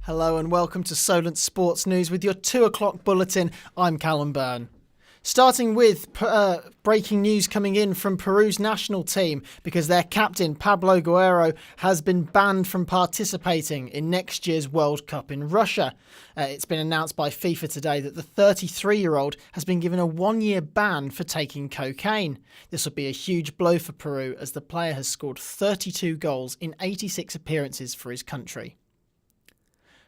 Hello and welcome to Solent Sports News with your 2 o'clock bulletin. I'm Callum Byrne. Starting with breaking news coming in from Peru's national team because their captain Pablo Guerrero has been banned from participating in next year's World Cup in Russia. It's been announced by FIFA today that the 33-year-old has been given a 1-year ban for taking cocaine. This will be a huge blow for Peru as the player has scored 32 goals in 86 appearances for his country.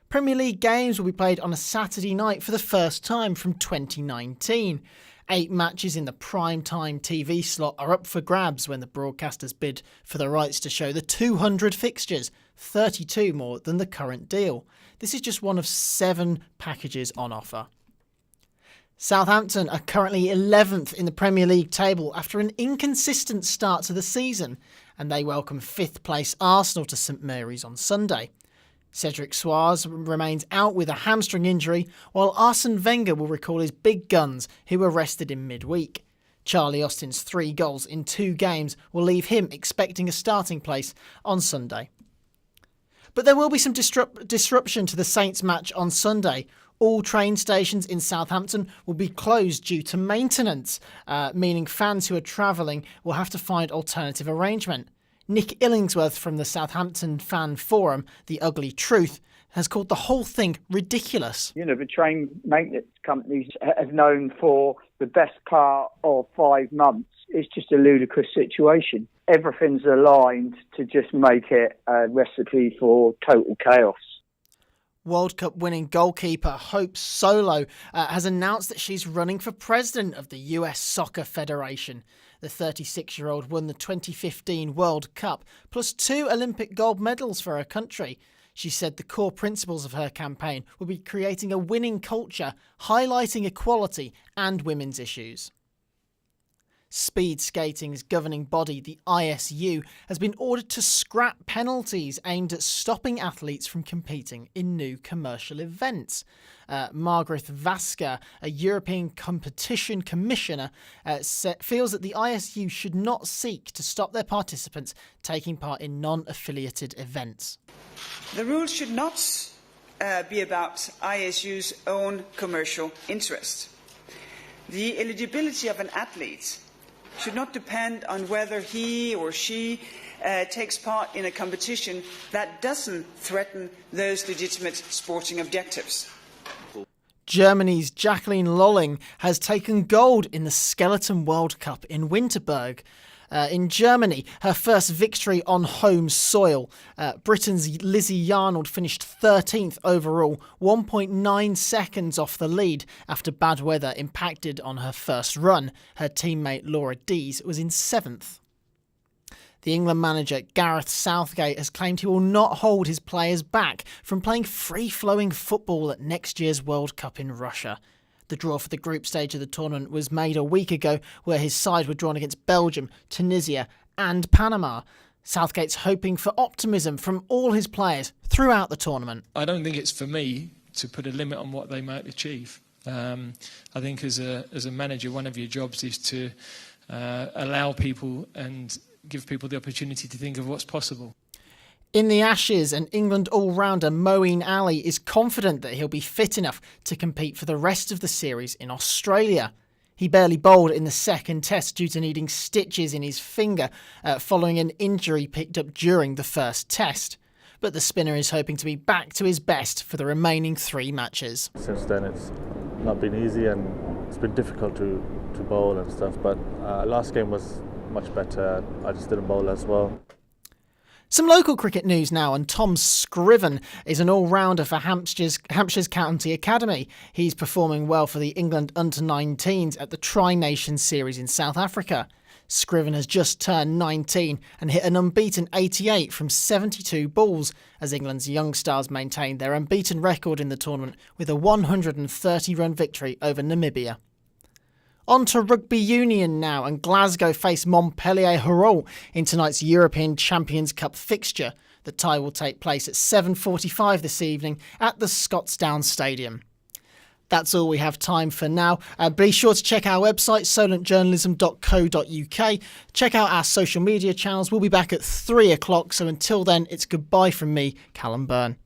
Premier League games will be played on a Saturday night for the first time from 2019. 8 matches in the prime-time TV slot are up for grabs when the broadcasters bid for the rights to show the 200 fixtures, 32 more than the current deal. This is just one of 7 packages on offer. Southampton are currently 11th in the Premier League table after an inconsistent start to the season, and they welcome 5th place Arsenal to St Mary's on Sunday. Cedric Soares remains out with a hamstring injury, while Arsene Wenger will recall his big guns who were rested in midweek. Charlie Austin's 3 goals in 2 games will leave him expecting a starting place on Sunday. But there will be some disruption to the Saints match on Sunday. All train stations in Southampton will be closed due to maintenance, meaning fans who are travelling will have to find alternative arrangement. Nick Illingsworth from the Southampton fan forum, The Ugly Truth, has called the whole thing ridiculous. You know, the train maintenance companies have known for the best part of 5 months. It's just a ludicrous situation. Everything's aligned to just make it a recipe for total chaos. World Cup winning goalkeeper Hope Solo has announced that she's running for president of the US Soccer Federation. The 36-year-old won the 2015 World Cup, plus 2 Olympic gold medals for her country. She said the core principles of her campaign will be creating a winning culture, highlighting equality and women's issues. Speed skating's governing body, the ISU, has been ordered to scrap penalties aimed at stopping athletes from competing in new commercial events. Margaret Vaska, a European competition commissioner, feels that the ISU should not seek to stop their participants taking part in non-affiliated events. The rules should not be about ISU's own commercial interest. The eligibility of an athlete should not depend on whether he or she takes part in a competition that doesn't threaten those legitimate sporting objectives. Germany's Jacqueline Lolling has taken gold in the Skeleton World Cup in Winterberg. In Germany, her first victory on home soil. Britain's Lizzie Yarnold finished 13th overall, 1.9 seconds off the lead after bad weather impacted on her first run. Her teammate Laura Dees was in 7th. The England manager Gareth Southgate has claimed he will not hold his players back from playing free-flowing football at next year's World Cup in Russia. The draw for the group stage of the tournament was made a week ago, where his side were drawn against Belgium, Tunisia and Panama. Southgate's hoping for optimism from all his players throughout the tournament. I don't think it's for me to put a limit on what they might achieve. I think as a manager, one of your jobs is to allow people and give people the opportunity to think of what's possible. In the Ashes, an England all-rounder Moeen Ali is confident that he'll be fit enough to compete for the rest of the series in Australia. He barely bowled in the second test due to needing stitches in his finger following an injury picked up during the first test. But the spinner is hoping to be back to his best for the remaining 3 matches. Since then it's not been easy and it's been difficult to bowl and stuff, but last game was much better. I just didn't bowl as well. Some local cricket news now, and Tom Scriven is an all-rounder for Hampshire's County Academy. He's performing well for the England under-19s at the Tri-Nations Series in South Africa. Scriven has just turned 19 and hit an unbeaten 88 from 72 balls as England's young stars maintained their unbeaten record in the tournament with a 130-run victory over Namibia. On to rugby union now, and Glasgow face Montpellier Harol in tonight's European Champions Cup fixture. The tie will take place at 7:45 this evening at the Scotstoun Stadium. That's all we have time for now. Be sure to check our website, solentjournalism.co.uk. Check out our social media channels. We'll be back at 3 o'clock. So until then, it's goodbye from me, Callum Byrne.